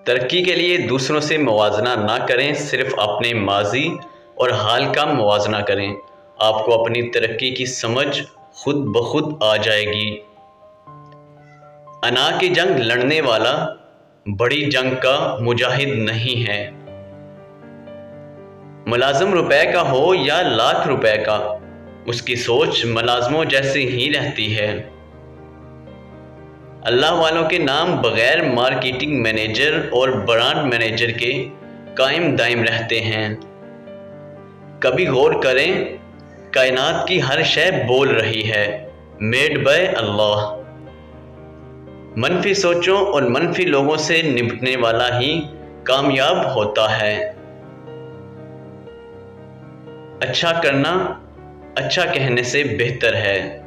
ترقی کے لیے دوسروں سے موازنہ نہ کریں، صرف اپنے ماضی اور حال کا موازنہ کریں۔ آپ کو اپنی ترقی کی سمجھ خود بخود آ جائے گی۔ انا کی جنگ لڑنے والا بڑی جنگ کا مجاہد نہیں ہے۔ ملازم روپے کا ہو یا لاکھ روپے کا، اس کی سوچ ملازموں جیسی ہی رہتی ہے۔ اللہ والوں کے نام بغیر مارکیٹنگ مینیجر اور برانڈ مینیجر کے قائم دائم رہتے ہیں۔ کبھی غور کریں، کائنات کی ہر شے بول رہی ہے، میڈ بائی اللہ۔ منفی سوچوں اور منفی لوگوں سے نمٹنے والا ہی کامیاب ہوتا ہے۔ اچھا کرنا اچھا کہنے سے بہتر ہے۔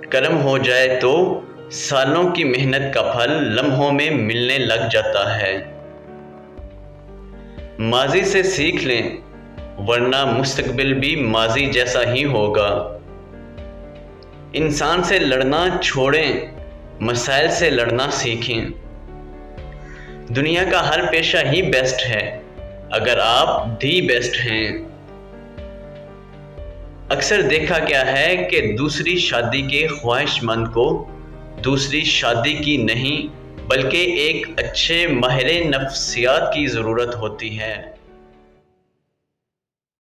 کرم ہو جائے تو سالوں کی محنت کا پھل لمحوں میں ملنے لگ جاتا ہے۔ ماضی سے سیکھ لیں، ورنہ مستقبل بھی ماضی جیسا ہی ہوگا۔ انسان سے لڑنا چھوڑیں، مسائل سے لڑنا سیکھیں۔ دنیا کا ہر پیشہ ہی بیسٹ ہے، اگر آپ دی بیسٹ ہیں۔ اکثر دیکھا گیا ہے کہ دوسری شادی کے خواہش مند کو دوسری شادی کی نہیں بلکہ ایک اچھے ماہر نفسیات کی ضرورت ہوتی ہے۔